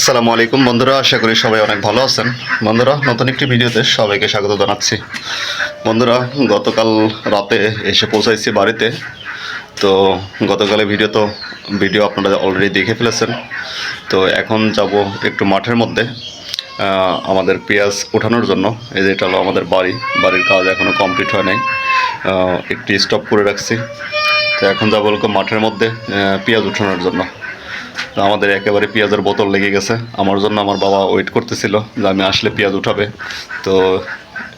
আসসালামু আলাইকুম বন্ধুরা, আশা করি সবাই অনেক ভালো আছেন। বন্ধুরা, নতুন একটি ভিডিওতে সবাইকে স্বাগত জানাচ্ছি। বন্ধুরা, গতকাল রাতে এসে পৌঁছাইছি বাড়িতে। তো গতকালের ভিডিও আপনারা অলরেডি দেখে ফেলেছেন। তো এখন যাব একটু মাঠের মধ্যে আমাদের পেঁয়াজ ওঠানোর জন্য। এই যে এটা হলো আমাদের বাড়ির কাজ এখনও কমপ্লিট হয় নাই, একটু স্টপ করে রাখছি। তো এখন যাবো মাঠের মধ্যে পেঁয়াজ উঠানোর জন্য। তো আমাদের একেবারে পেঁয়াজের বোতল লেগে গেছে। আমার জন্য আমার বাবা ওয়েট করতেছিল যে আমি আসলে পেঁয়াজ উঠাবে। তো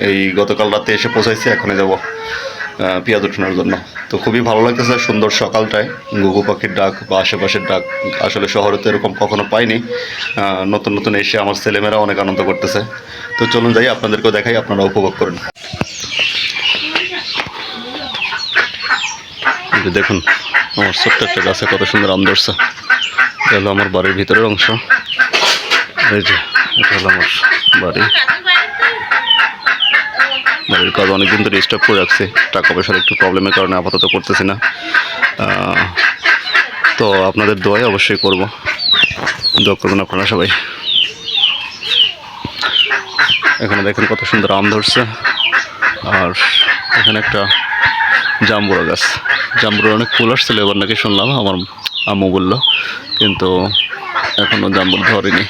এই গতকাল রাতে এসে পৌঁছাইছি, এখনই যাব পেঁয়াজ উঠানোর জন্য। তো খুবই ভালো লাগতেছে সুন্দর সকালটায় ঘুঘু পাখির ডাক বা আশেপাশের ডাক। আসলে শহরে তো এরকম কখনো পাইনি। নতুন নতুন এসে আমার ছেলেমেয়েরা অনেক আনন্দ করতেছে। তো চলুন যাই, আপনাদেরকেও দেখাই, আপনারা উপভোগ করেন। দেখুন আমার ছোট্ট একটা গাছে কত সুন্দর আম ধরছে। এটা হলো আমার বাড়ির ভিতরের অংশ। এই যে এটা হলো আমার বাড়ির কাজ অনেকদিন ধরে স্টপ করে রাখছি, টাকা পয়সার একটু প্রবলেমের কারণে আপাতত করতেছি না। তো আপনাদের দোয়াই অবশ্যই করব, দোয়া করবেন আপনারা সবাই। এখানে দেখেন কত সুন্দর আম ধরছে। আর এখানে একটা জাম্বুরা গাছ, জাম্বুরার অনেক ফুল আসছিল এবার নাকি শুনলাম, আমার আম্মু বলল, কিন্তু এখনও জাম্বুর ধরেনি।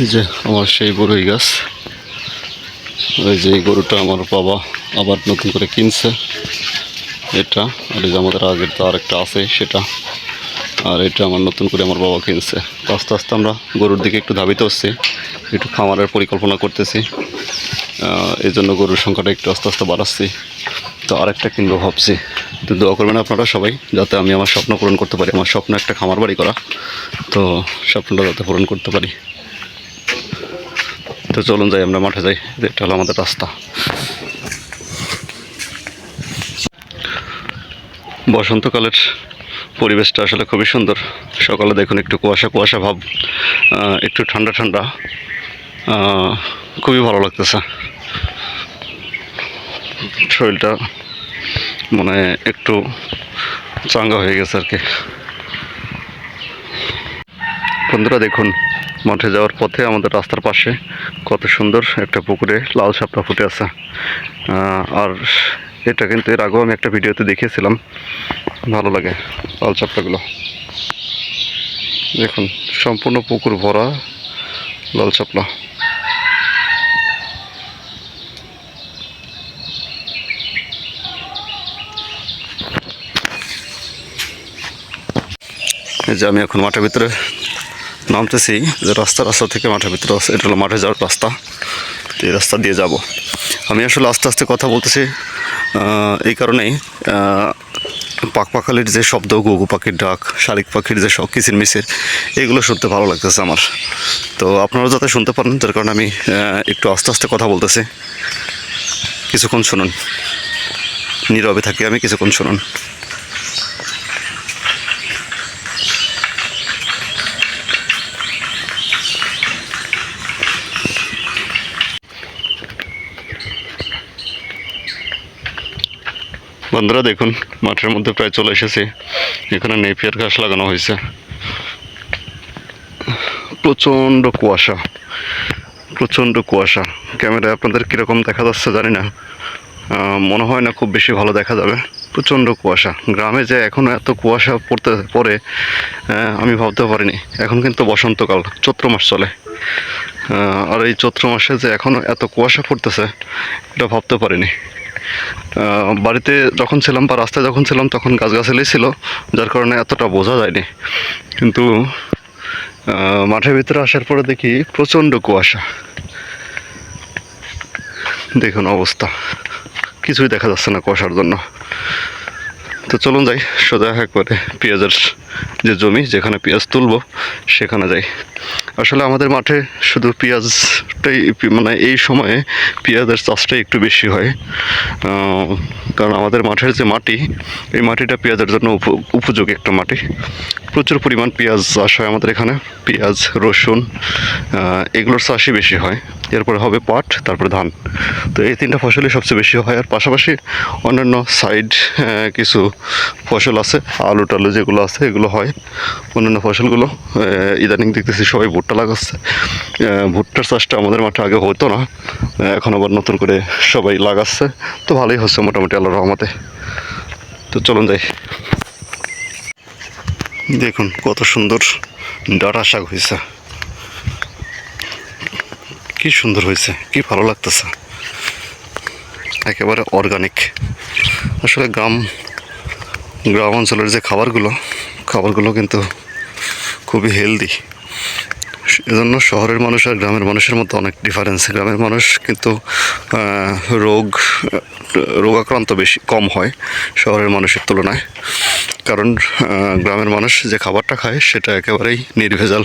এই যে আমার সেই বড়ই গাছ, ওই যে গরুটা আমার বাবা আবার নতুন করে কিনছে এটা। আর এই যে আমাদের আগের তো আরেকটা আছে সেটা, আর এটা আমার নতুন করে আমার বাবা কিনছে। তো আস্তে আস্তে আমরা গরুর দিকে একটু ধাবিত হচ্ছি, একটু খামারের পরিকল্পনা করতেছি। এই জন্য গরুর সংখ্যাটা একটু আস্তে আস্তে বাড়াচ্ছি। তো আরেকটা কিনবো ভাবছি। তো দোয়া করবেন আপনারা সবাই, যাতে আমি আমার স্বপ্ন পূরণ করতে পারি। আমার স্বপ্ন একটা খামার বাড়ি করা, তো স্বপ্নটা যাতে পূরণ করতে পারি। তো চলুন যাই, আমরা মাঠে যাই। এটা হলো আমাদের রাস্তা। বসন্তকালের পরিবেশটা আসলে খুবই সুন্দর। সকালে দেখুন একটু কুয়াশা কুয়াশা ভাব, একটু ঠান্ডা ঠান্ডা, খুবই ভালো লাগতেছে। শরীরটা মানে একটু চাঙ্গা হয়ে গেছে আর কি। বন্ধুরা দেখুন, মাঠে যাওয়ার পথে আমাদের রাস্তার পাশে কত সুন্দর একটা পুকুরে লাল শাপলা ফুটে আছে। আর এটা কিন্তু এর আগেও আমি একটা ভিডিওতে দেখিয়েছিলাম, ভালো লাগে লাল শাপলাগুলো। দেখুন সম্পূর্ণ পুকুর ভরা লাল শাপলা। এই যে আমি এখন মাঠের ভিতরে নামতেছি, যে রাস্তা থেকে মাঠের ভিতরে আছে, এটা হলো মাঠে যাওয়ার রাস্তা। এই রাস্তা দিয়ে যাব আমি। আসলে আস্তে আস্তে কথা বলতেছি এই কারণেই, পাখপাখালির যে শব্দ, ঘুঘু পাখির ডাক, শালিক পাখির যে সব কিচিরমিচির, এগুলো শুনতে ভালো লাগতেছে আমার। তো আপনারা যাতে শুনতে পারেন, যার কারণে আমি একটু আস্তে আস্তে কথা বলতেছি। কিছুক্ষণ শুনুন, নীরবে থাকি আমি, কিছুক্ষণ শুনুন। বন্ধুরা দেখুন, মাঠের মধ্যে প্রায় চলে এসেছি। এখানে নেপিয়ার ঘাস লাগানো হয়েছে। প্রচণ্ড কুয়াশা, প্রচণ্ড কুয়াশা। ক্যামেরায় আপনাদের কীরকম দেখা যাচ্ছে জানি না, মনে হয় না খুব বেশি ভালো দেখা যাবে। প্রচণ্ড কুয়াশা। গ্রামে যে এখনও এত কুয়াশা পড়ে আমি ভাবতেও পারিনি। এখন কিন্তু বসন্তকাল, চৈত্র মাস চলে। আর এই চৈত্র মাসে যে এখনও এত কুয়াশা পড়তেছে, এটা ভাবতে পারিনি। বাড়িতে যখন ছিলাম বা রাস্তায় যখন ছিলাম, তখন গাছগাছালি ছিল, যার কারণে এতটা বোঝা যায়নি। কিন্তু মাঠের ভিতরে আসার পরে দেখি প্রচণ্ড কুয়াশা। দেখুন অবস্থা, কিছুই দেখা যাচ্ছে না কুয়াশার জন্য। তো চলুন যাই, সোজা একবারে পেঁয়াজের যে জমি, যেখানে পেঁয়াজ তুলব সেখানে যাই। আসলে আমাদের মাঠে শুধু পেঁয়াজটাই মানে এই সময়ে পেঁয়াজের চাষটাই একটু বেশি হয়, কারণ আমাদের মাঠের যে মাটি, এই মাটিটা পেঁয়াজের জন্য উপযোগী একটা মাটি। প্রচুর পরিমাণ পেঁয়াজ চাষ হয় আমাদের এখানে, পেঁয়াজ, রসুন, এগুলোর চাষই বেশি হয়। এরপরে হবে পাট, তারপরে ধান। তো এই তিনটা ফসলই সবচেয়ে বেশি হয়। আর পাশাপাশি অন্যান্য সাইড কিছু ফসল আছে, আলু টালু যেগুলো আছে এগুলো হয়। অন্যান্য ফসলগুলো ইদানিং দেখতেছি সবাই ভুট্টা লাগাচ্ছে। ভুট্টার চাষটা আমাদের মাঠে আগে হতো না, এখন আবার নতুন করে সবাই লাগাচ্ছে। তো ভালোই হচ্ছে মোটামুটি আল্লাহর রহমতে। তো চলুন যাই। দেখুন কত সুন্দর ডাঁটা শাক হয়েছে, কি সুন্দর হয়েছে, কি ভালো লাগতেছে, একেবারে অর্গানিক। আসলে গ্রাম অঞ্চলের যে খাবারগুলো কিন্তু খুবই হেলদি। এজন্য শহরের মানুষ আর গ্রামের মানুষের মধ্যে অনেক ডিফারেন্স। গ্রামের মানুষ কিন্তু রোগাক্রান্ত বেশি কম হয় শহরের মানুষের তুলনায়, কারণ গ্রামের মানুষ যে খাবারটা খায় সেটা একেবারেই নির্ভেজাল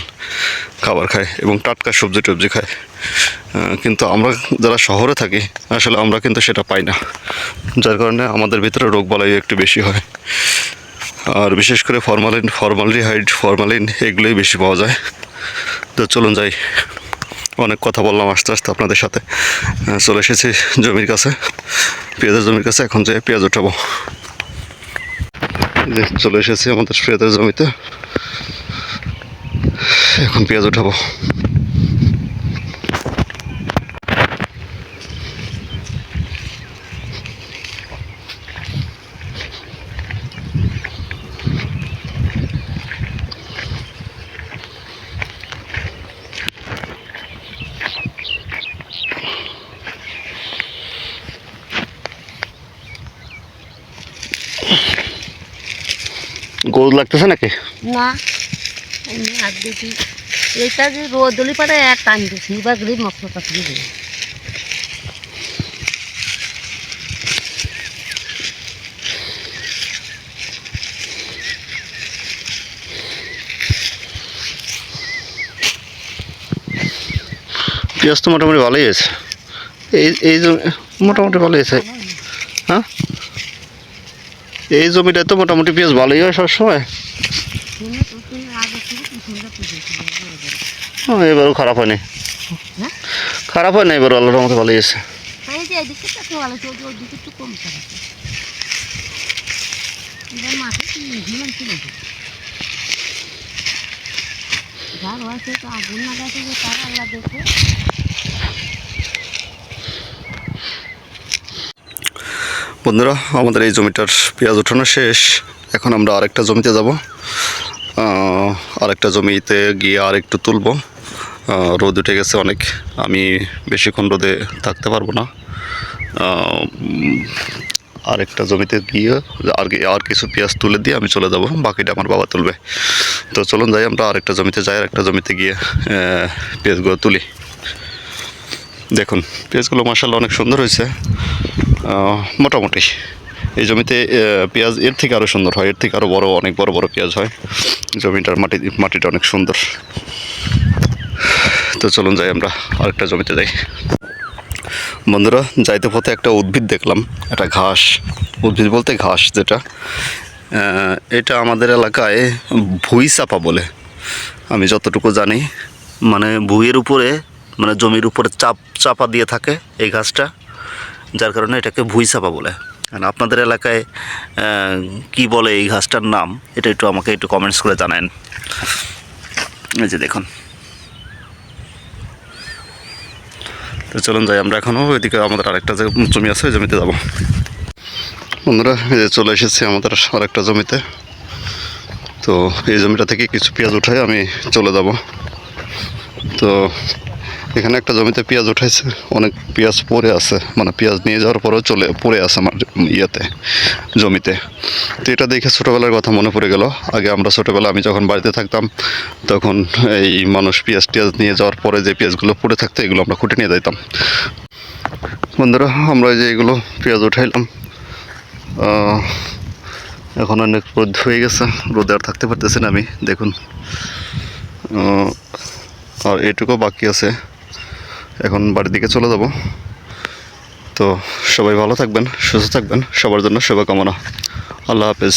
খাবার খায় এবং টাটকা সবজি টবজি খায়। কিন্তু আমরা যারা শহরে থাকি আসলে আমরা কিন্তু সেটা পাই না, যার কারণে আমাদের ভিতরে রোগবালাই একটু বেশি হয়। আর বিশেষ করে ফরমালিন এগুলোই বেশি পাওয়া যায়। তো চলুন যাই, অনেক কথা বললাম আস্তে আস্তে আপনাদের সাথে। চলে এসেছি জমির কাছে, পেঁয়াজের জমির কাছে। এখন যে পেঁয়াজ উঠাবো, চলে এসেছি আমাদের পেঁয়াজের জমিতে, এখন পেঁয়াজ উঠাবো। গরু লাগতেছে নাকি? না, এমনি হাত দেখি এইটা যে রোদলি পারে এক টান দিচ্ছি বা গরিব মশলা পাঠিয়ে দেবে। পেঁয়াজ তো মোটামুটি ভালোই আছে, এই মোটামুটি ভালোই আছে। হ্যাঁ, এই জমিটা তো মোটামুটি পেঁয়াজ ভালোই হয় সবসময়। এবারও খারাপ হয়নি, খারাপ হয় না এবার, আল্লাহর মতো ভালোই আছে। বন্ধুরা, আমাদের এই জমিটার পেঁয়াজ ওঠানো শেষ। এখন আমরা আরেকটা জমিতে যাব, আরেকটা জমিতে গিয়ে আর একটু তুলবো। রোদ উঠে গেছে অনেক, আমি বেশিক্ষণ রোদে থাকতে পারবো না। আরেকটা জমিতে গিয়ে আর কিছু পেঁয়াজ তুলে দিয়ে আমি চলে যাব, বাকিটা আমার বাবা তুলবে। তো চলুন যাই, আমরা আরেকটা জমিতে যাই, আরেকটা জমিতে গিয়ে পেঁয়াজগুলো তুলি। দেখুন পেঁয়াজগুলো মাশাআল্লাহ অনেক সুন্দর হয়েছে। মোটামুটি এই জমিতে পেঁয়াজ এর থেকে আরও সুন্দর হয়, এর থেকে আরও অনেক বড় বড় পেঁয়াজ হয়। জমিটার মাটিটা অনেক সুন্দর। তো চলুন যাই, আমরা আরেকটা জমিতে যাই। বন্ধুরা, যাইতে পথে একটা উদ্ভিদ দেখলাম, একটা উদ্ভিদ বলতে ঘাস, যেটা এটা আমাদের এলাকায় ভুঁই চাপা বলে, আমি যতটুকু জানি। মানে ভুঁইয়ের উপরে, মানে জমির উপরে চাপা দিয়ে থাকে এই ঘাসটা, যার কারণে এটাকে ভুঁই চাপা বলে। আর আপনাদের এলাকায় কি বলে এই ঘাসটার নাম, এটা আমাকে একটু কমেন্টস করে জানান। এই যে দেখুন। তো চলুন যাই, আমরা এখনও ওইদিকে আমাদের আরেকটা যে জমি আছে ওই জমিতে যাবো। বন্ধুরা, এই যে চলে এসেছি আমাদের আরেকটা জমিতে। তো এই জমিটা থেকে কিছু পেঁয়াজ উঠাই আমি চলে যাব। তো এখানে একটা জমিতে পেঁয়াজ উঠাইছে, অনেক পেঁয়াজ পড়ে আছে, মানে পেঁয়াজ নিয়ে যাওয়ার পরেও পড়ে আছে আমার জমিতে। তো এটা দেখে ছোটোবেলার কথা মনে পড়ে গেল। আগে আমরা ছোটোবেলা, আমি যখন বাড়িতে থাকতাম তখন এই মানুষ পেঁয়াজ নিয়ে যাওয়ার পরে যে পেঁয়াজগুলো পড়ে থাকতো এগুলো আমরা কুটে নিয়ে যাইতাম। বন্ধুরা, আমরা যে এগুলো পেঁয়াজ উঠাইলাম, এখন অনেক রোদ হয়ে গেছে, রোদে আর থাকতে পারতেছি না আমি। দেখুন আর এটুকু বাকি আছে, এখন বাড়ির দিকে চলে যাব। তো সবাই ভালো থাকবেন, সুস্থ থাকবেন, সবার জন্য শুভকামনা। আল্লাহ হাফেজ।